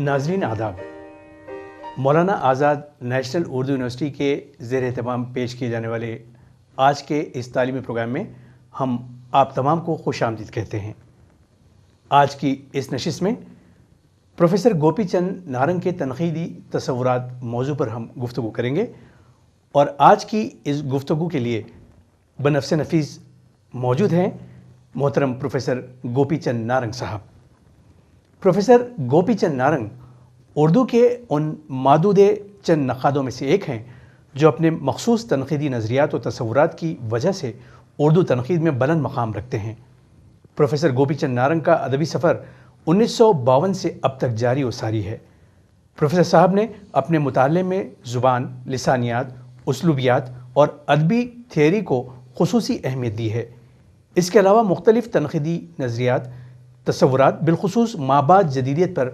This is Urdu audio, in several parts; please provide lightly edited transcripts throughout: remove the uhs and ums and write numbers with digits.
ناظرین آداب، مولانا آزاد نیشنل اردو یونیورسٹی کے زیر اہتمام پیش کیے جانے والے آج کے اس تعلیمی پروگرام میں ہم آپ تمام کو خوش آمدید کہتے ہیں۔ آج کی اس نشست میں پروفیسر گوپی چند نارنگ کے تنقیدی تصورات موضوع پر ہم گفتگو کریں گے، اور آج کی اس گفتگو کے لیے بنفس نفیس موجود ہیں محترم پروفیسر گوپی چند نارنگ صاحب۔ پروفیسر گوپی چند نارنگ اردو کے ان معدود چند نقادوں میں سے ایک ہیں جو اپنے مخصوص تنقیدی نظریات و تصورات کی وجہ سے اردو تنقید میں بلند مقام رکھتے ہیں۔ پروفیسر گوپی چند نارنگ کا ادبی سفر 1952 سے اب تک جاری و ساری ہے۔ پروفیسر صاحب نے اپنے مطالعے میں زبان، لسانیات، اسلوبیات اور ادبی تھیوری کو خصوصی اہمیت دی ہے۔ اس کے علاوہ مختلف تنقیدی نظریات، تصورات، بالخصوص مابعد جدیدیت پر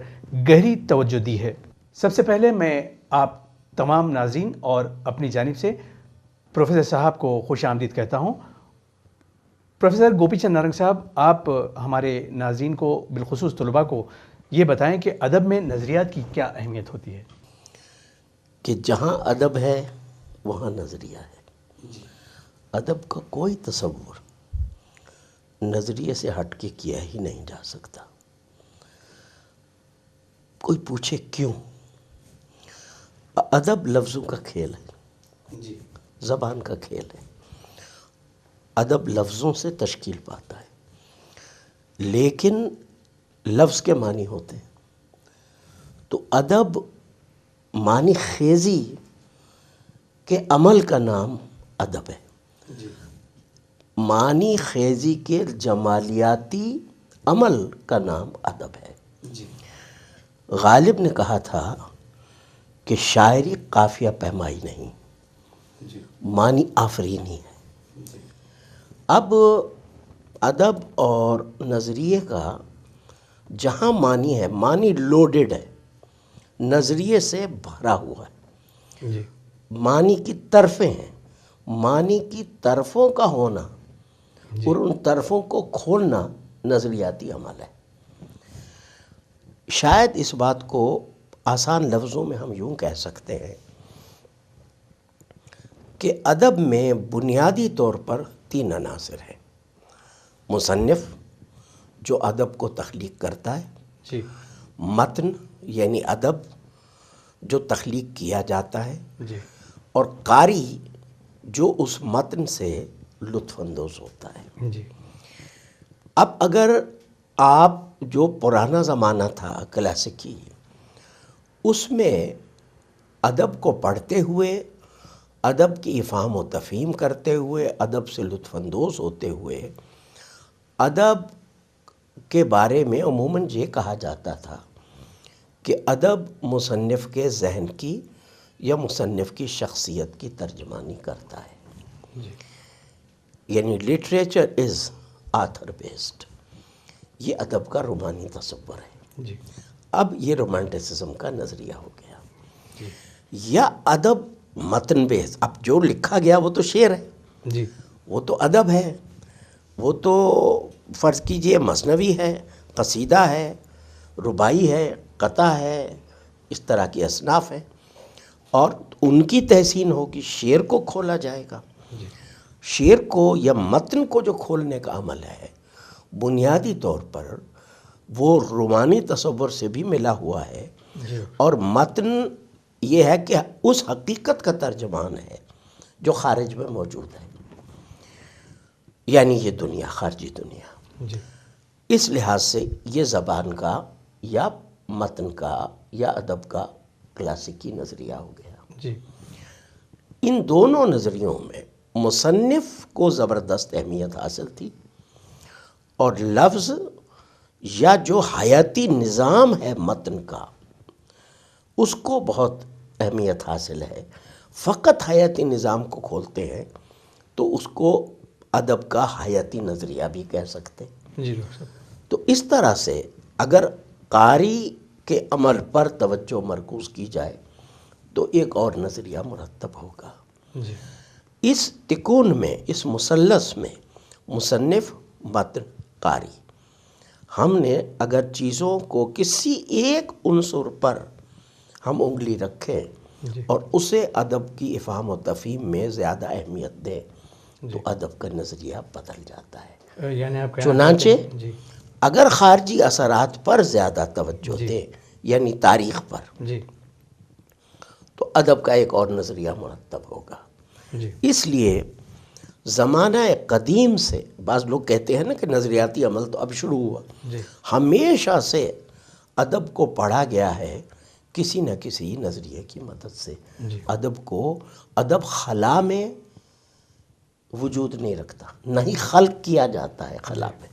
گہری توجہ دی ہے۔ سب سے پہلے میں آپ تمام ناظرین اور اپنی جانب سے پروفیسر صاحب کو خوش آمدید کہتا ہوں۔ پروفیسر گوپی چند نارنگ صاحب، آپ ہمارے ناظرین کو، بالخصوص طلباء کو یہ بتائیں کہ ادب میں نظریات کی کیا اہمیت ہوتی ہے؟ کہ جہاں ادب ہے وہاں نظریہ ہے۔ ادب کا کوئی تصور نظریے سے ہٹ کے کیا ہی نہیں جا سکتا۔ کوئی پوچھے کیوں؟ ادب لفظوں کا کھیل ہے، زبان کا کھیل ہے۔ ادب لفظوں سے تشکیل پاتا ہے، لیکن لفظ کے معنی ہوتے ہیں۔ تو ادب معنی خیزی کے عمل کا نام ادب ہے۔ معنی خیزی کے جمالیاتی عمل کا نام ادب ہے۔ غالب نے کہا تھا کہ شاعری قافیہ پیمائی نہیں، معنی آفرینی ہے۔ اب ادب اور نظریے کا جہاں معنی ہے، معنی لوڈڈ ہے، نظریے سے بھرا ہوا ہے۔ معنی کی طرفیں ہیں، معنی کی طرفوں کا ہونا اور ان طرفوں کو کھولنا نظریاتی عمل ہے۔ شاید اس بات کو آسان لفظوں میں ہم یوں کہہ سکتے ہیں کہ ادب میں بنیادی طور پر 3 عناصر ہیں۔ مصنف جو ادب کو تخلیق کرتا ہے، متن یعنی ادب جو تخلیق کیا جاتا ہے، اور قاری جو اس متن سے لطف اندوز ہوتا ہے۔ اب اگر آپ جو پرانا زمانہ تھا کلاسیکی، اس میں ادب کو پڑھتے ہوئے، ادب کی افہام و تفہیم کرتے ہوئے، ادب سے لطف اندوز ہوتے ہوئے، ادب کے بارے میں عموماً یہ کہا جاتا تھا کہ ادب مصنف کے ذہن کی یا مصنف کی شخصیت کی ترجمانی کرتا ہے۔ یعنی لٹریچر از آتھر بیسڈ۔ یہ ادب کا رومانی تصور ہے۔ اب یہ رومانٹسزم کا نظریہ ہو گیا۔ یا ادب متن بیس، اب جو لکھا گیا وہ تو شعر ہے، وہ تو ادب ہے، وہ تو فرض کیجئے مثنوی ہے، قصیدہ ہے، رباعی ہے، قطع ہے، اس طرح کی اصناف ہیں، اور ان کی تحسین ہوگی، شعر کو کھولا جائے گا۔ شعر کو یا متن کو جو کھولنے کا عمل ہے، بنیادی طور پر وہ رومانی تصور سے بھی ملا ہوا ہے، اور متن یہ ہے کہ اس حقیقت کا ترجمان ہے جو خارج میں موجود ہے، یعنی یہ دنیا، خارجی دنیا۔ اس لحاظ سے یہ زبان کا یا متن کا یا ادب کا کلاسیکی نظریہ ہو گیا۔ ان دونوں نظریوں میں مصنف کو زبردست اہمیت حاصل تھی، اور لفظ یا جو حیاتی نظام ہے متن کا، اس کو بہت اہمیت حاصل ہے۔ فقط حیاتی نظام کو کھولتے ہیں تو اس کو ادب کا حیاتی نظریہ بھی کہہ سکتے ہیں۔ تو اس طرح سے اگر قاری کے عمل پر توجہ مرکوز کی جائے تو ایک اور نظریہ مرتب ہوگا۔ اس تکون میں، اس مثلث میں، مصنف، متن، قاری، ہم نے اگر چیزوں کو کسی ایک عنصر پر ہم انگلی رکھیں اور اسے ادب کی افہام و تفہیم میں زیادہ اہمیت دیں تو ادب کا نظریہ بدل جاتا ہے. یعنی آپ چنانچہ اگر خارجی اثرات پر زیادہ توجہ دیں یعنی تاریخ پر تو ادب کا ایک اور نظریہ مرتب ہوگا. اس لیے زمانہ قدیم سے بعض لوگ کہتے ہیں نا کہ نظریاتی عمل تو اب شروع ہوا، ہمیشہ سے ادب کو پڑھا گیا ہے کسی نہ کسی نظریے کی مدد سے. ادب خلا میں وجود نہیں رکھتا، نہ ہی خلق کیا جاتا ہے خلا میں.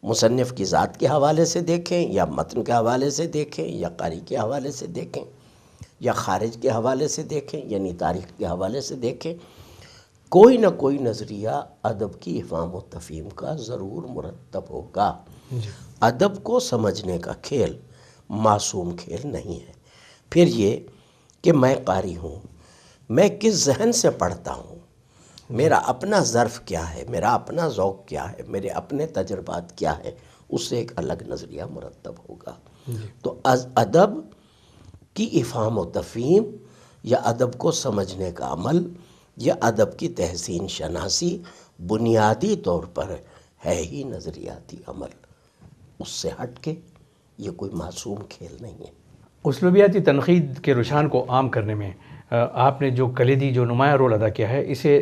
مصنف کی ذات کے حوالے سے دیکھیں یا متن کے حوالے سے دیکھیں یا قاری کے حوالے سے دیکھیں یا خارج کے حوالے سے دیکھیں یعنی تاریخ کے حوالے سے دیکھیں، کوئی نہ کوئی نظریہ ادب کی افہام و تفہیم کا ضرور مرتب ہوگا. ادب کو سمجھنے کا کھیل معصوم کھیل نہیں ہے. پھر یہ کہ میں قاری ہوں، میں کس ذہن سے پڑھتا ہوں، میرا اپنا ظرف کیا ہے، میرا اپنا ذوق کیا ہے، میرے اپنے تجربات کیا ہے، اس سے ایک الگ نظریہ مرتب ہوگا. تو ادب کی افہام و تفہیم یا ادب کو سمجھنے کا عمل یا ادب کی تحسین شناسی بنیادی طور پر ہے ہی نظریاتی عمل. اس سے ہٹ کے یہ کوئی معصوم کھیل نہیں ہے. اسلوبیاتی تنقید کے رجحان کو عام کرنے میں آپ نے جو کلیدی جو نمایاں رول ادا کیا ہے اسے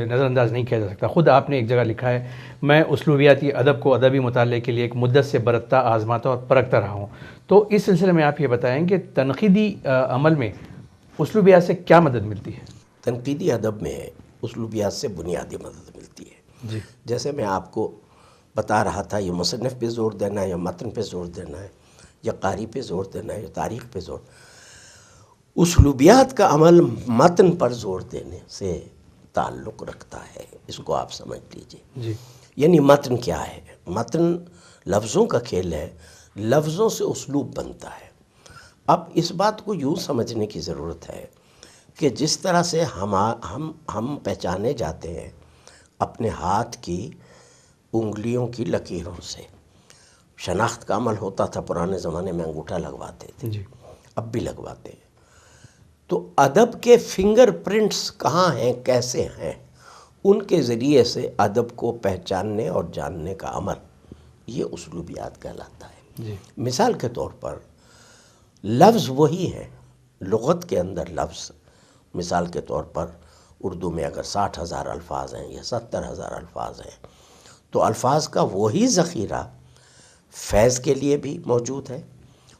نظر انداز نہیں کیا جا سکتا. خود آپ نے ایک جگہ لکھا ہے، میں اسلوبیاتی ادب کو ادبی مطالعے کے لیے ایک مدت سے برتتا، آزماتا اور پرکھتا رہا ہوں. تو اس سلسلے میں آپ یہ بتائیں کہ تنقیدی عمل میں اسلوبیات سے کیا مدد ملتی ہے؟ تنقیدی ادب میں اسلوبیات سے بنیادی مدد ملتی ہے. جیسے میں آپ کو بتا رہا تھا، یہ مصنف پہ زور دینا ہے یا متن پہ زور دینا ہے یا قاری پہ زور دینا ہے یا تاریخ پہ زور. اسلوبیات کا عمل متن پر زور دینے سے تعلق رکھتا ہے. اس کو آپ سمجھ لیجئے. یعنی متن کیا ہے؟ متن لفظوں کا کھیل ہے، لفظوں سے اسلوب بنتا ہے. اب اس بات کو یوں سمجھنے کی ضرورت ہے کہ جس طرح سے ہم پہچانے جاتے ہیں اپنے ہاتھ کی انگلیوں کی لکیروں سے. شناخت کا عمل ہوتا تھا پرانے زمانے میں، انگوٹھا لگواتے تھے، اب بھی لگواتے ہیں. تو ادب کے فنگر پرنٹس کہاں ہیں، کیسے ہیں، ان کے ذریعے سے ادب کو پہچاننے اور جاننے کا عمل یہ اسلوبیات کہلاتا ہے. مثال کے طور پر لفظ وہی ہیں، لغت کے اندر لفظ. مثال کے طور پر اردو میں اگر 60,000 الفاظ ہیں یا 70,000 الفاظ ہیں تو الفاظ کا وہی ذخیرہ فیض کے لیے بھی موجود ہے،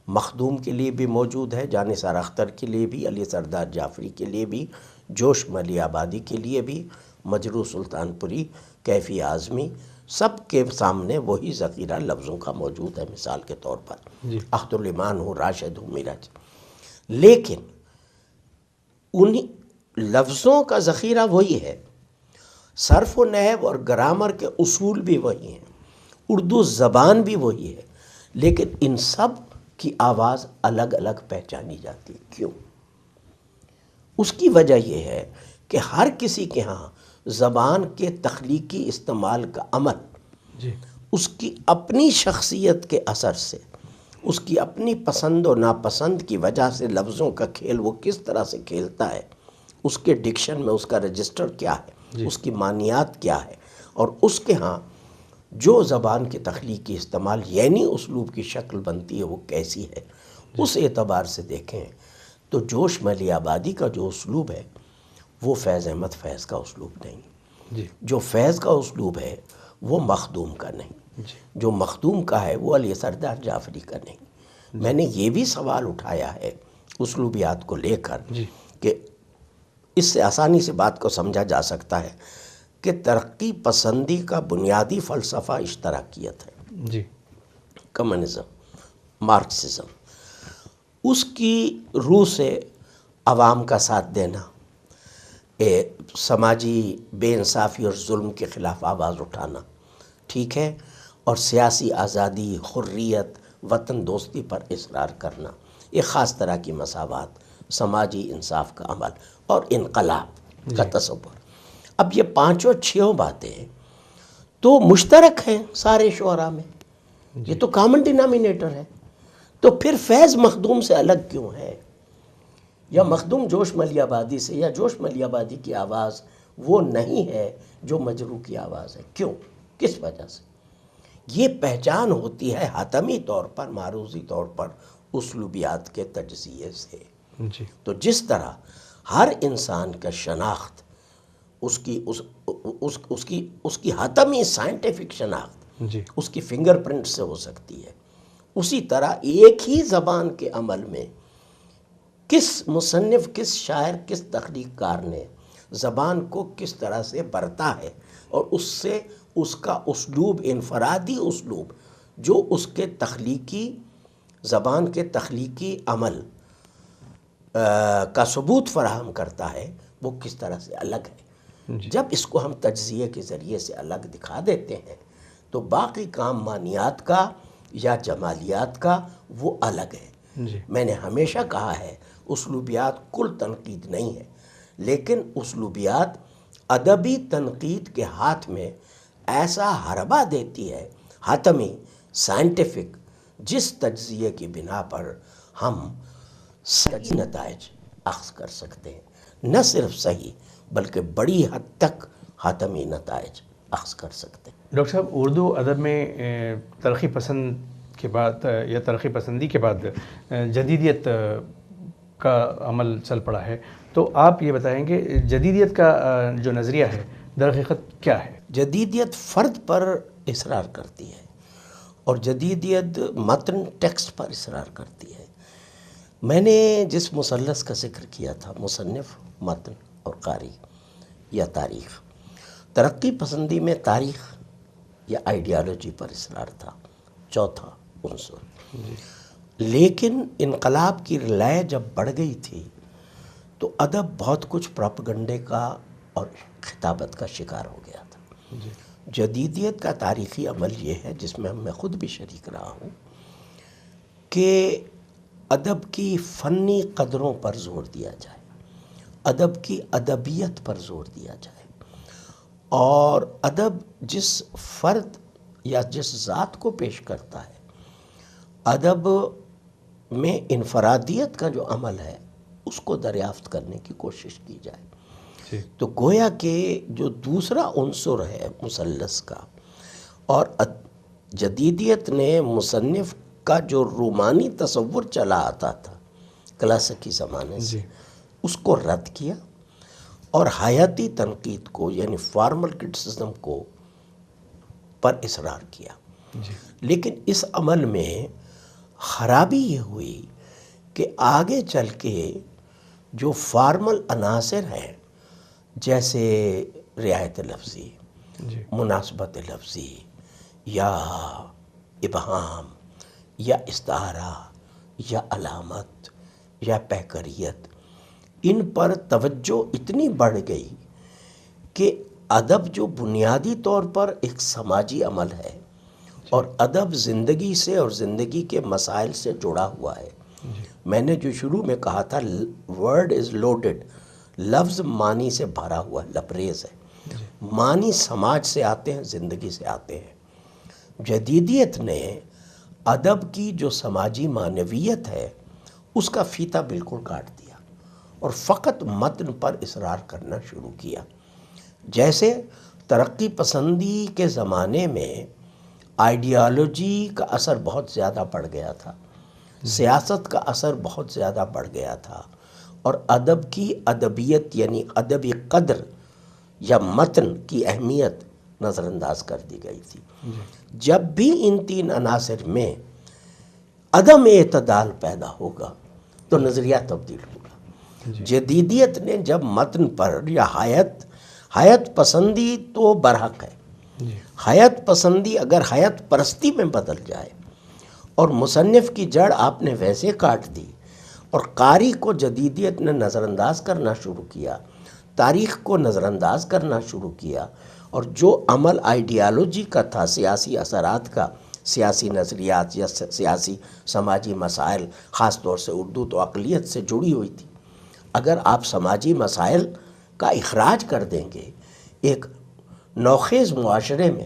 مخدوم کے لیے بھی موجود ہے، جانثار اختر کے لیے بھی، علی سردار جعفری کے لیے بھی، جوش ملی آبادی کے لیے بھی، مجروح سلطان پوری، کیفی اعظمی، سب کے سامنے وہی ذخیرہ لفظوں کا موجود ہے. مثال کے طور پر اخت الایمان ہوں، راشد ہوں، میرج. لیکن انہی لفظوں کا ذخیرہ وہی ہے، صرف و نحو اور گرامر کے اصول بھی وہی ہیں، اردو زبان بھی وہی ہے، لیکن ان سب کی آواز الگ الگ پہچانی جاتی. کیوں؟ اس کی وجہ یہ ہے کہ ہر کسی کے ہاں زبان کے تخلیقی استعمال کا عمل اس کی اپنی شخصیت کے اثر سے، اس کی اپنی پسند و ناپسند کی وجہ سے لفظوں کا کھیل وہ کس طرح سے کھیلتا ہے، اس کے ڈکشن میں اس کا رجسٹر کیا ہے، اس کی معنیات کیا ہے، اور اس کے ہاں جو زبان کے تخلیقی استعمال یعنی اسلوب کی شکل بنتی ہے وہ کیسی ہے. اس اعتبار سے دیکھیں تو جوش ملی آبادی کا جو اسلوب ہے وہ فیض احمد فیض کا اسلوب نہیں. جو فیض کا اسلوب ہے وہ مخدوم کا نہیں، جو مخدوم کا ہے وہ علی سردار جعفری کا نہیں. میں نے یہ بھی سوال اٹھایا ہے اسلوبیات کو لے کر کہ اس سے آسانی سے بات کو سمجھا جا سکتا ہے کہ ترقی پسندی کا بنیادی فلسفہ اشتراکیت ہے. کمیونزم، مارکسزم، اس کی روح سے عوام کا ساتھ دینا، سماجی بے انصافی اور ظلم کے خلاف آواز اٹھانا، ٹھیک ہے، اور سیاسی آزادی، حریت، وطن دوستی پر اصرار کرنا، ایک خاص طرح کی مساوات، سماجی انصاف کا عمل اور انقلاب کا تصور. اب یہ پانچوں چھوں باتیں تو مشترک ہیں سارے شعراء میں. یہ تو کامن ڈینامینیٹر ہے. تو پھر فیض مخدوم سے الگ کیوں ہے؟ یا مخدوم جوش ملی آبادی سے، یا جوش ملی آبادی کی آواز وہ نہیں ہے جو مجروح کی آواز ہے. کیوں؟ کس وجہ سے؟ یہ پہچان ہوتی ہے حتمی طور پر، معروضی طور پر اسلوبیات کے تجزیے سے. تو جس طرح ہر انسان کا شناخت اس کی حتمی سائنٹیفک شناخت اس کی فنگر پرنٹ سے ہو سکتی ہے، اسی طرح ایک ہی زبان کے عمل میں کس مصنف، کس شاعر، کس تخلیق کار نے زبان کو کس طرح سے برتا ہے، اور اس سے اس کا اسلوب، انفرادی اسلوب جو اس کے تخلیقی زبان کے تخلیقی عمل کا ثبوت فراہم کرتا ہے، وہ کس طرح سے الگ ہے. جب اس کو ہم تجزیے کے ذریعے سے الگ دکھا دیتے ہیں تو باقی کام معنیات کا یا جمالیات کا وہ الگ ہے. میں نے ہمیشہ کہا ہے اسلوبیات کل تنقید نہیں ہے، لیکن اسلوبیات ادبی تنقید کے ہاتھ میں ایسا حربہ دیتی ہے، حتمی، سائنٹیفک، جس تجزیے کی بنا پر ہم صحیح نتائج اخذ کر سکتے ہیں. نہ صرف صحیح بلکہ بڑی حد تک حتمی نتائج اخذ کر سکتے ہیں. ڈاکٹر صاحب، اردو ادب میں ترقی پسند کے بعد یا ترقی پسندی کے بعد جدیدیت کا عمل چل پڑا ہے، تو آپ یہ بتائیں کہ جدیدیت کا جو نظریہ ہے در حقیقت کیا ہے؟ جدیدیت فرد پر اصرار کرتی ہے اور جدیدیت متن ٹیکسٹ پر اصرار کرتی ہے. میں نے جس مثلث کا ذکر کیا تھا، مصنف، متن اور قاری یا تاریخ، ترقی پسندی میں تاریخ یا آئیڈیالوجی پر اصرار تھا، چوتھا عنصر. لیکن انقلاب کی لے جب بڑھ گئی تھی تو ادب بہت کچھ پروپیگنڈے کا اور خطابت کا شکار ہو گیا تھا. جدیدیت کا تاریخی عمل یہ ہے، جس میں میں خود بھی شریک رہا ہوں، کہ ادب کی فنی قدروں پر زور دیا جائے، ادب کی ادبیت پر زور دیا جائے، اور ادب جس فرد یا جس ذات کو پیش کرتا ہے، ادب میں انفرادیت کا جو عمل ہے اس کو دریافت کرنے کی کوشش کی جائے. تو گویا کہ جو دوسرا عنصر ہے مثلث کا، اور جدیدیت نے مصنف کا جو رومانی تصور چلا آتا تھا کلاسیکی زمانے سے، اس کو رد کیا اور حیاتی تنقید کو، یعنی فارمل کرٹیسزم کو پر اصرار کیا. لیکن اس عمل میں خرابی یہ ہوئی کہ آگے چل کے جو فارمل عناصر ہیں، جیسے رعایت لفظی، مناسبت لفظی، یا ابہام، یا استعارہ، یا علامت، یا پیکریت، ان پر توجہ اتنی بڑھ گئی کہ ادب جو بنیادی طور پر ایک سماجی عمل ہے، اور ادب زندگی سے اور زندگی کے مسائل سے جڑا ہوا ہے. میں نے جو شروع میں کہا تھا، ورڈ از لوڈڈ، لفظ معنی سے بھرا ہوا، لبریز ہے. معنی سماج سے آتے ہیں، زندگی سے آتے ہیں. جدیدیت نے ادب کی جو سماجی معنویت ہے اس کا فیتہ بالکل کاٹ دیا اور فقط متن پر اصرار کرنا شروع کیا. جیسے ترقی پسندی کے زمانے میں آئیڈیالوجی کا اثر بہت زیادہ بڑھ گیا تھا، سیاست کا اثر بہت زیادہ بڑھ گیا تھا، اور ادب کی ادبیت یعنی ادبی قدر یا متن کی اہمیت نظر انداز کر دی گئی تھی. جب بھی ان تین عناصر میں عدم اعتدال پیدا ہوگا تو نظریہ تبدیل ہوگا. جدیدیت نے جب متن پر یا حیات پسندی تو برحق ہے، حیات پسندی اگر حیات پرستی میں بدل جائے اور مصنف کی جڑ آپ نے ویسے کاٹ دی اور قاری کو جدیدیت نے نظر انداز کرنا شروع کیا، تاریخ کو نظر انداز کرنا شروع کیا، اور جو عمل آئیڈیالوجی کا تھا، سیاسی اثرات کا، سیاسی نظریات یا سیاسی سماجی مسائل، خاص طور سے اردو تو اقلیت سے جڑی ہوئی تھی، اگر آپ سماجی مسائل کا اخراج کر دیں گے ایک نوخیز معاشرے میں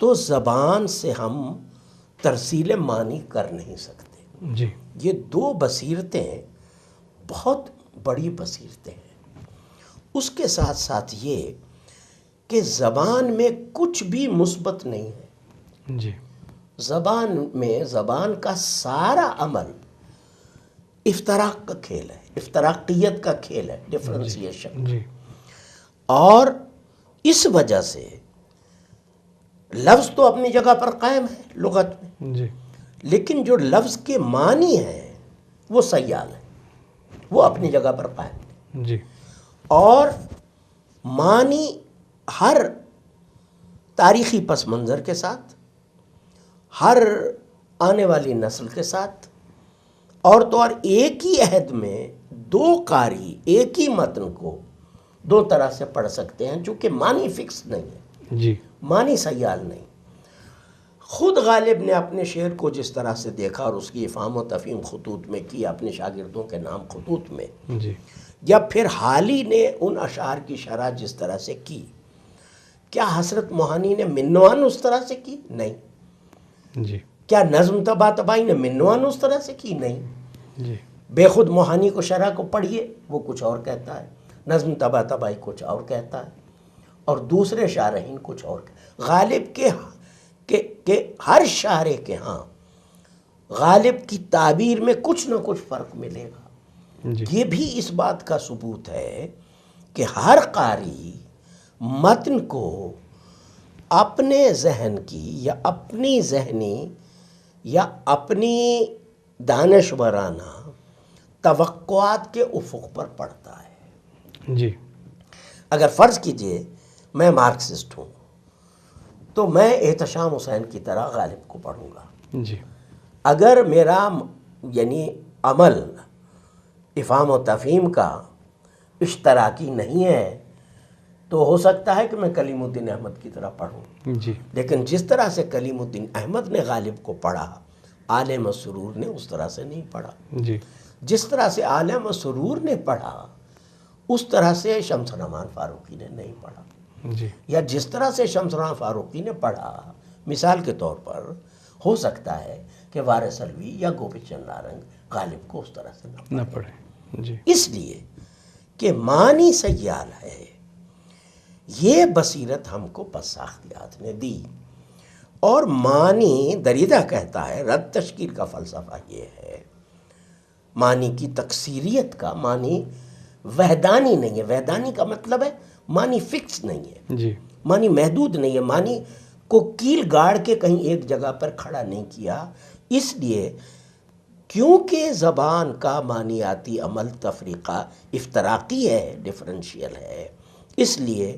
تو زبان سے ہم ترسیل معنی کر نہیں سکتے۔ جی یہ دو بصیرتیں بہت بڑی بصیرتیں ہیں۔ اس کے ساتھ ساتھ یہ کہ زبان میں کچھ بھی مثبت نہیں ہے۔ جی زبان کا سارا عمل افتراق کا کھیل ہے، افتراقیت کا کھیل ہے، ڈفرینسیشن۔ جی اور اس وجہ سے لفظ تو اپنی جگہ پر قائم ہے لغت میں، جی لیکن جو لفظ کے معنی ہیں وہ سیال ہیں، وہ اپنی جگہ پر قائم ہیں۔ جی اور معنی ہر تاریخی پس منظر کے ساتھ، ہر آنے والی نسل کے ساتھ، اور تو اور ایک ہی عہد میں دو قاری ایک ہی متن کو دو طرح سے پڑھ سکتے ہیں، چونکہ معنی فکس نہیں ہے، جی معنی سیال نہیں۔ خود غالب نے اپنے شعر کو جس طرح سے دیکھا اور اس کی افہام و تفہیم خطوط میں کی، اپنے شاگردوں کے نام خطوط میں، جی یا پھر حالی نے ان اشعار کی شرح جس طرح سے کی، کیا حسرت موہانی نے منوان اس طرح سے کی؟ نہیں۔ جی کیا نظم طباطبائی نے منوان اس طرح سے کی؟ نہیں۔ جی بے خود موہانی کو شرح کو پڑھیے، وہ کچھ اور کہتا ہے، نظم طباطبائی کچھ اور کہتا ہے، اور دوسرے شارحین کچھ اور غالب کے ہر شارح کے ہاں غالب کی تعبیر میں کچھ نہ کچھ فرق ملے گا۔ جی یہ بھی اس بات کا ثبوت ہے کہ ہر قاری متن کو اپنے ذہن کی یا اپنی ذہنی یا اپنی دانشورانہ توقعات کے افق پر پڑھتا ہے۔ جی اگر فرض کیجئے میں مارکسسٹ ہوں تو میں احتشام حسین کی طرح غالب کو پڑھوں گا۔ جی اگر میرا یعنی عمل افہام و تفہیم کا اشتراکی نہیں ہے تو ہو سکتا ہے کہ میں کلیم الدین احمد کی طرح پڑھوں۔ جی لیکن جس طرح سے کلیم الدین احمد نے غالب کو پڑھا، عالم مسرور نے اس طرح سے نہیں پڑھا۔ جی جس طرح سے عالم مسرور نے پڑھا اس طرح سے شمس رحمان فاروقی نے نہیں پڑھا، جی یا جس طرح سے شمس رحمان فاروقی نے پڑھا، مثال کے طور پر ہو سکتا ہے کہ وارث علوی یا گوپی چند نارنگ غالب کو اس طرح سے نہ پڑھیں۔ جی اس لیے کہ معنی سیال ہے، یہ بصیرت ہم کو پس ساختیات نے دی۔ اور معنی دریدہ کہتا ہے، رد تشکیل کا فلسفہ یہ ہے، معنی کی تکثیریت کا، معنی وحدانی نہیں ہے۔ وحدانی کا مطلب ہے معنی فکس نہیں ہے، جی معنی محدود نہیں ہے، معنی کو کیل گاڑ کے کہیں ایک جگہ پر کھڑا نہیں کیا۔ اس لیے کیونکہ زبان کا معنیاتی عمل تفریقہ افتراقی ہے، ڈفرینشیل ہے، اس لیے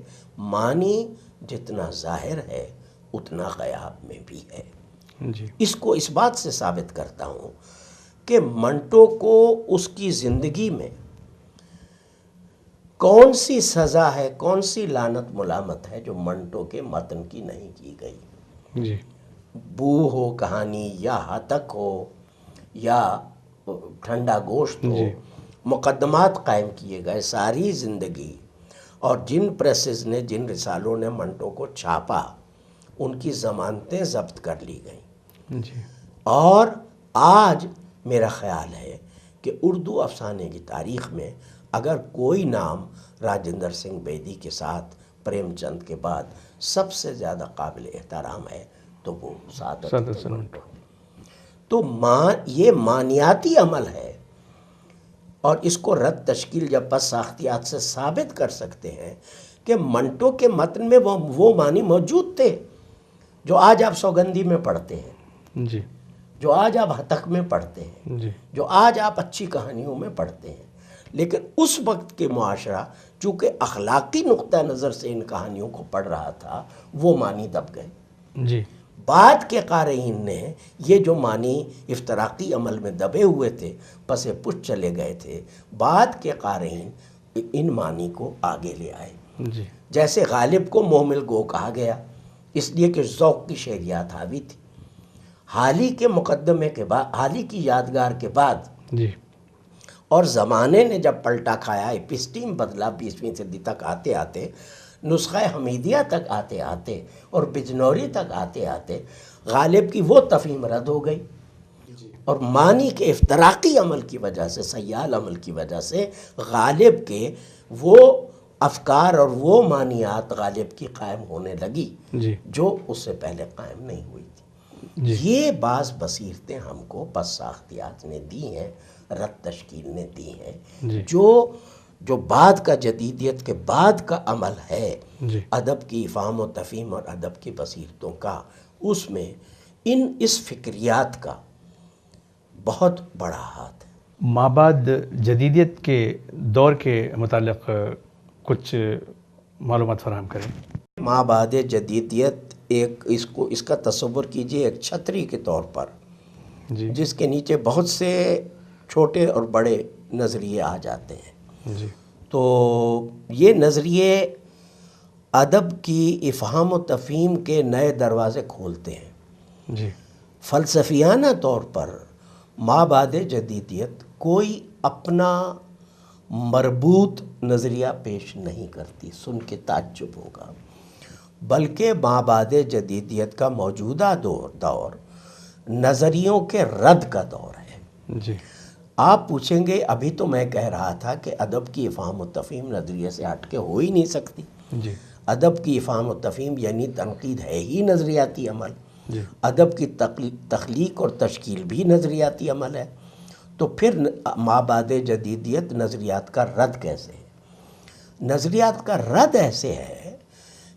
معنی جتنا ظاہر ہے اتنا غیاب میں بھی ہے۔ جی اس کو اس بات سے ثابت کرتا ہوں کہ منٹو کو اس کی زندگی میں کون سی سزا ہے، کون سی لعنت ملامت ہے جو منٹو کے متن کی نہیں کی گئی۔ جی بو ہو کہانی، یا ہتک ہو، یا ٹھنڈا گوشت ہو، جی مقدمات قائم کیے گئے ساری زندگی، اور جن پریسز نے، جن رسالوں نے منٹو کو چھاپا، ان کی ضمانتیں ضبط کر لی گئیں۔ جی اور آج میرا خیال ہے کہ اردو افسانے کی تاریخ میں اگر کوئی نام راجندر سنگھ بیدی کے ساتھ پریم چند کے بعد سب سے زیادہ قابل احترام ہے تو وہ سعادت حسن منٹو۔ تو یہ معنیاتی عمل ہے، اور اس کو رد تشکیل یا پس ساختیات سے ثابت کر سکتے ہیں کہ منٹو کے متن میں وہ معنی موجود تھے جو آج آپ سوگندھی میں پڑھتے ہیں، جی جو آج آپ ہتک میں پڑھتے ہیں، جی جو آج آپ اچھی کہانیوں میں پڑھتے ہیں۔ لیکن اس وقت کے معاشرہ چونکہ اخلاقی نقطہ نظر سے ان کہانیوں کو پڑھ رہا تھا، وہ معنی دب گئے۔ جی بعد کے قارئین نے یہ جو معنی افتراقی عمل میں دبے ہوئے تھے پس پش چلے گئے تھے، بعد کے قارئین ان معنی کو آگے لے آئے۔ جی جیسے غالب کو محمل گو کہا گیا اس لیے کہ ذوق کی شعریات حاوی تھی۔ حالی کے مقدمے کے بعد، حالی کی یادگار کے بعد، جی اور زمانے نے جب پلٹا کھایا، ایپسٹیم بدلا 20ویں صدی تک آتے آتے، نسخہ حمیدیہ تک آتے آتے اور بجنوری تک آتے آتے غالب کی وہ تفہیم رد ہو گئی، اور معنی کے افتراقی عمل کی وجہ سے، سیال عمل کی وجہ سے غالب کے وہ افکار اور وہ معنیات غالب کی قائم ہونے لگی جو اس سے پہلے قائم نہیں ہوئی تھی۔ یہ بعض بصیرتیں ہم کو پس ساختیات نے دی ہیں، رد تشکیل نے دی ہیں، جو بعد کا جدیدیت کے بعد کا عمل ہے ادب کی افہام و تفہیم اور ادب کی بصیرتوں کا، اس میں اس فکریات کا بہت بڑا ہاتھ ہے۔ مابعد جدیدیت کے دور کے متعلق کچھ معلومات فراہم کریں۔ مابعد جدیدیت اس کا تصور کیجئے ایک چھتری کے طور پر، جس کے نیچے بہت سے چھوٹے اور بڑے نظریے آ جاتے ہیں۔ تو یہ نظریے ادب کی افہام و تفہیم کے نئے دروازے کھولتے ہیں۔ فلسفیانہ طور پر مابعد جدیدیت کوئی اپنا مربوط نظریہ پیش نہیں کرتی، سن کے تعجب ہوگا، بلکہ مابعد جدیدیت کا موجودہ دور نظریوں کے رد کا دور ہے۔ آپ پوچھیں گے ابھی تو میں کہہ رہا تھا کہ ادب کی افہام و تفہیم نظریے سے ہٹ کے ہو ہی نہیں سکتی۔ ادب کی افہام و تفہیم یعنی تنقید ہے ہی نظریاتی عمل، ادب کی تخلیق اور تشکیل بھی نظریاتی عمل ہے، تو پھر مابعد جدیدیت نظریات کا رد کیسے ہے؟ نظریات کا رد ایسے ہے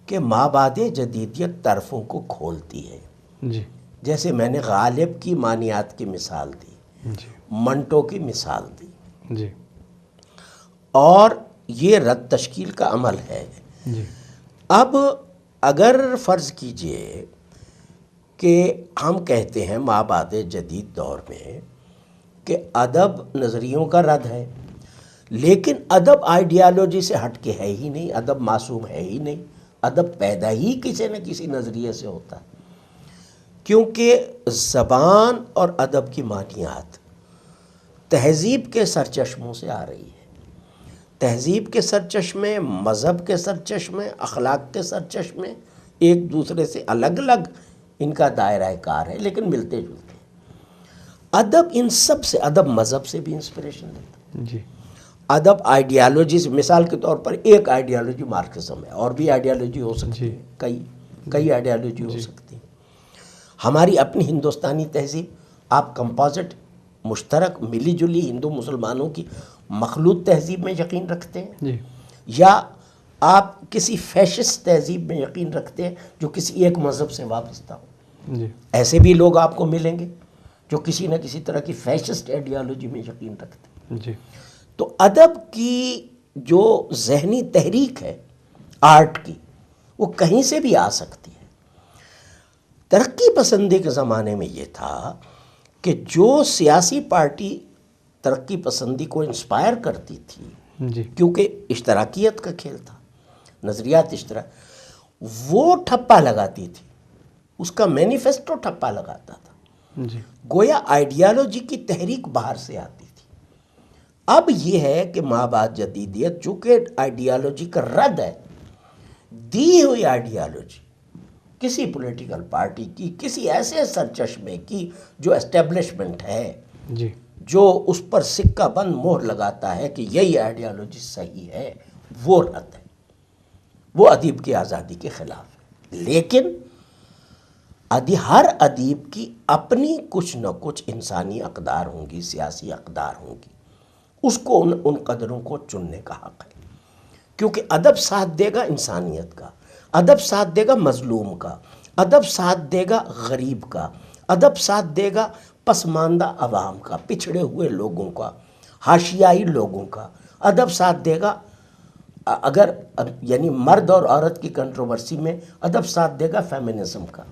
کہ مابعد جدیدیت طرفوں کو کھولتی ہے۔ جیسے میں نے غالب کی معنیات کی مثال دی، منٹو کی مثال دی، اور یہ رد تشکیل کا عمل ہے۔ اب اگر فرض کیجئے کہ ہم کہتے ہیں مابعد جدید دور میں کہ ادب نظریوں کا رد ہے، لیکن ادب آئیڈیالوجی سے ہٹ کے ہے ہی نہیں، ادب معصوم ہے ہی نہیں، ادب پیدا ہی کسی نہ کسی نظریے سے ہوتا ہے، کیونکہ زبان اور ادب کی معنیات تہذیب کے سرچشموں سے آ رہی ہے۔ تہذیب کے سرچشمے، مذہب کے سرچشمے، اخلاق کے سرچشمے ایک دوسرے سے الگ الگ ان کا دائرہ کار ہے، لیکن ملتے جلتے ہیں۔ ادب ان سب سے، ادب مذہب سے بھی انسپریشن لیتا ہے، ادب آئیڈیالوجی سے، مثال کے طور پر ایک آئیڈیالوجی مارکسزم ہے، اور بھی آئیڈیالوجی ہو سکتی ہے، کئی آئیڈیالوجی ہو سکتی ہے۔ ہماری اپنی ہندوستانی تہذیب، آپ کمپوزٹ مشترک ملی جلی ہندو مسلمانوں کی مخلوط تہذیب میں یقین رکھتے ہیں، یا آپ کسی فیشسٹ تہذیب میں یقین رکھتے ہیں جو کسی ایک مذہب سے وابستہ ہو؟ ایسے بھی لوگ آپ کو ملیں گے جو کسی نہ کسی طرح کی فیشسٹ آئیڈیالوجی میں یقین رکھتے ہیں۔ تو ادب کی جو ذہنی تحریک ہے آرٹ کی، وہ کہیں سے بھی آ سکتی ہے۔ ترقی پسندی کے زمانے میں یہ تھا کہ جو سیاسی پارٹی ترقی پسندی کو انسپائر کرتی تھی، کیونکہ اشتراکیت کا کھیل تھا، نظریات اشتراک، وہ ٹھپا لگاتی تھی، اس کا مینیفیسٹو ٹھپا لگاتا تھا، گویا آئیڈیالوجی کی تحریک باہر سے آتی تھی۔ اب یہ ہے کہ مابعد جدیدیت چونکہ آئیڈیالوجی کا رد ہے، دی ہوئی آئیڈیالوجی کسی پولیٹیکل پارٹی کی، کسی ایسے سرچشمے کی جو اسٹیبلشمنٹ ہے، جو اس پر سکہ بند مہر لگاتا ہے کہ یہی آئیڈیالوجی صحیح ہے، وہ رد ہے، وہ ادیب کی آزادی کے خلاف ہے۔ لیکن ہر ادیب کی اپنی کچھ نہ کچھ انسانی اقدار ہوں گی، سیاسی اقدار ہوں گی، اس کو ان قدروں کو چننے کا حق ہے، کیونکہ ادب ساتھ دے گا انسانیت کا، ادب ساتھ دے گا مظلوم کا، ادب ساتھ دے گا غریب کا، ادب ساتھ دے گا پسماندہ عوام کا، پچھڑے ہوئے لوگوں کا، حاشیائی لوگوں کا، ادب ساتھ دے گا، اگر یعنی مرد اور عورت کی کنٹروورسی میں ادب ساتھ دے گا فیمنزم کا،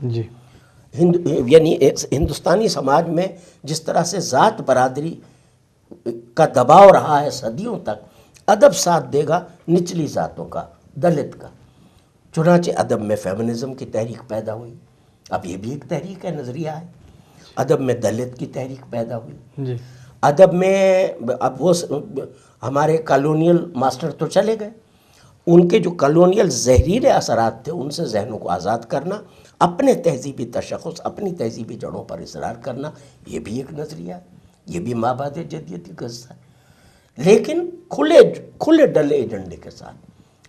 یعنی ہندوستانی سماج میں جس طرح سے ذات برادری کا دباؤ رہا ہے صدیوں تک، ادب ساتھ دے گا نچلی ذاتوں کا، دلت کا، چنانچہ ادب میں فیمنزم کی تحریک پیدا ہوئی۔ اب یہ بھی ایک تحریک ہے، نظریہ ہے۔ ادب میں دلت کی تحریک پیدا ہوئی، ادب میں اب وہ ہمارے کالونیل ماسٹر تو چلے گئے، ان کے جو کالونیل زہریلے اثرات تھے ان سے ذہنوں کو آزاد کرنا، اپنے تہذیبی تشخص، اپنی تہذیبی جڑوں پر اصرار کرنا، یہ بھی ایک نظریہ ہے، یہ بھی مابعد جدیدی کا حصہ ہے، لیکن کھلے ڈلے ایجنڈے کے ساتھ،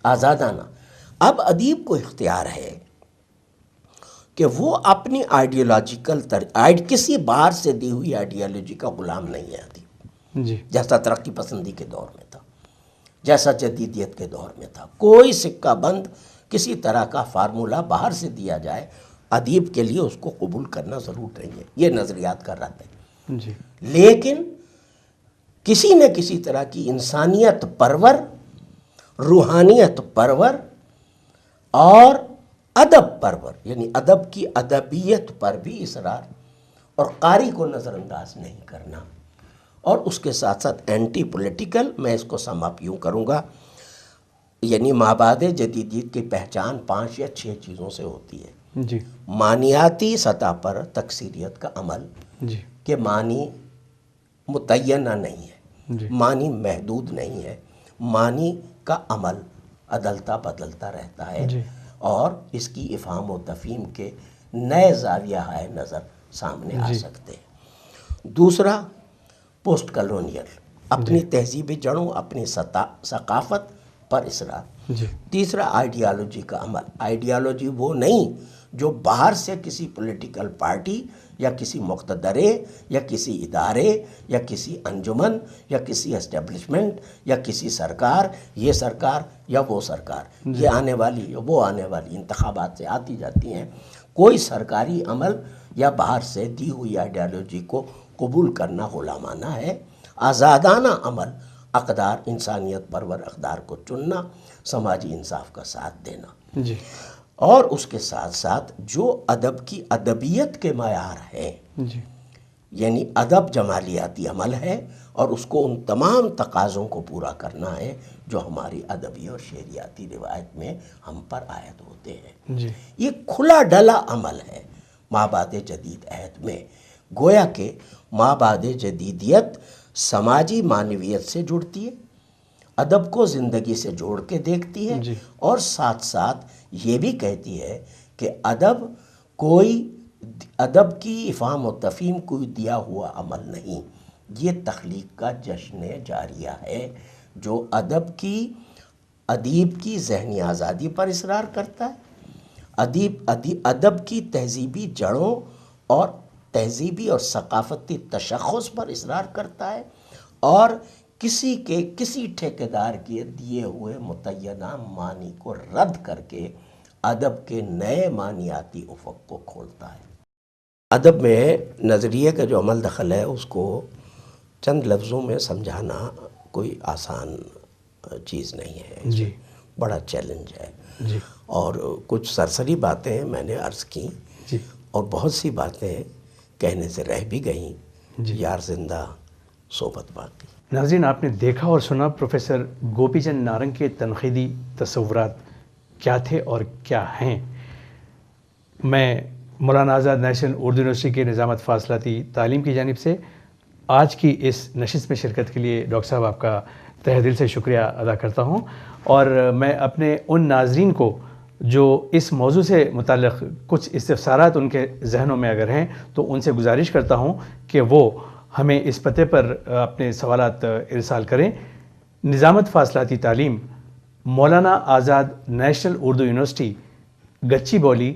آزادانہ۔ اب ادیب کو اختیار ہے کہ وہ اپنی آئیڈیالوجیکل کسی باہر سے دی ہوئی آئیڈیالوجی کا غلام نہیں ہے ادیب، جی جیسا ترقی پسندی کے دور میں تھا، جیسا جدیدیت کے دور میں تھا۔ کوئی سکہ بند کسی طرح کا فارمولہ باہر سے دیا جائے، ادیب کے لیے اس کو قبول کرنا ضرور نہیں ہے، یہ نظریات کا رد ہے۔ جی لیکن کسی نہ کسی طرح کی انسانیت پرور، روحانیت پرور اور ادب پرور، یعنی ادب کی ادبیت پر بھی اصرار، اور قاری کو نظر انداز نہیں کرنا، اور اس کے ساتھ ساتھ اینٹی پولیٹیکل، میں اس کو سم اپ یوں کروں گا، یعنی مابعد جدیدیت کی پہچان 5 یا 6 چیزوں سے ہوتی ہے۔ جی معنیاتی سطح پر تکثیریت کا عمل، جی کہ معنی متعینہ نہیں ہے، جی معنی محدود نہیں ہے، معنی کا عمل عدلتا بدلتا رہتا ہے، جی اور اس کی افہام و تفہیم کے نئے زاویہ ہائے نظر سامنے آ جی سکتے ہیں۔ دوسرا، پوسٹ کالونیل، اپنی تہذیبی جڑوں، اپنی ثقافت پر اصرار۔ جی تیسرا، آئیڈیالوجی کا عمل۔ آئیڈیالوجی وہ نہیں جو باہر سے کسی پولیٹیکل پارٹی یا کسی مقتدرے یا کسی ادارے یا کسی انجمن یا کسی اسٹیبلشمنٹ یا کسی سرکار، یہ سرکار یا وہ سرکار، یہ آنے والی یا وہ آنے والی انتخابات سے آتی جاتی ہیں، کوئی سرکاری عمل یا باہر سے دی ہوئی آئیڈیالوجی کو قبول کرنا غلامانہ ہے۔ آزادانہ عمل، اقدار، انسانیت پرور اقدار کو چننا، سماجی انصاف کا ساتھ دینا، جی اور اس کے ساتھ ساتھ جو ادب کی ادبیت کے معیار ہیں، جی یعنی ادب جمالیاتی عمل ہے، اور اس کو ان تمام تقاضوں کو پورا کرنا ہے جو ہماری ادبی اور شعریاتی روایت میں ہم پر عائد ہوتے ہیں۔ جی یہ کھلا ڈلا عمل ہے مابعد جدید عہد میں، گویا کہ مابعد جدیدیت سماجی معنویت سے جڑتی ہے، ادب کو زندگی سے جوڑ کے دیکھتی ہے، جی اور ساتھ ساتھ یہ بھی کہتی ہے کہ ادب کی افہام و تفہیم کوئی دیا ہوا عمل نہیں، یہ تخلیق کا جشن جاریہ ہے جو ادیب کی ذہنی آزادی پر اصرار کرتا ہے، ادب کی تہذیبی جڑوں اور تہذیبی اور ثقافتی تشخص پر اصرار کرتا ہے، اور کسی ٹھیکیدار کے دیے ہوئے متعینہ معنی کو رد کر کے ادب کے نئے معنیاتی افق کو کھولتا ہے۔ ادب میں نظریے کا جو عمل دخل ہے اس کو چند لفظوں میں سمجھانا کوئی آسان چیز نہیں ہے، جی بڑا چیلنج ہے، جی اور کچھ سرسری باتیں میں نے عرض کی، جی اور بہت سی باتیں کہنے سے رہ بھی گئیں، جی یار زندہ صحبت باقی۔ ناظرین، آپ نے دیکھا اور سنا پروفیسر گوپی چند نارنگ کے تنقیدی تصورات کیا تھے اور کیا ہیں۔ میں مولانا آزاد نیشنل اردو یونیورسٹی کے نظامت فاصلاتی تعلیم کی جانب سے آج کی اس نشست میں شرکت کے لیے ڈاکٹر صاحب آپ کا تہہ دل سے شکریہ ادا کرتا ہوں، اور میں اپنے ان ناظرین کو جو اس موضوع سے متعلق کچھ استفسارات ان کے ذہنوں میں اگر ہیں تو ان سے گزارش کرتا ہوں کہ وہ ہمیں اس پتے پر اپنے سوالات ارسال کریں۔ نظامت فاصلاتی تعلیم، مولانا آزاد نیشنل اردو یونیورسٹی، گچی بولی،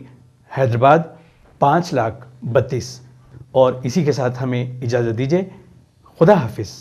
حیدرآباد 5,32,، اور اسی کے ساتھ ہمیں اجازت دیجیے۔ خدا حافظ۔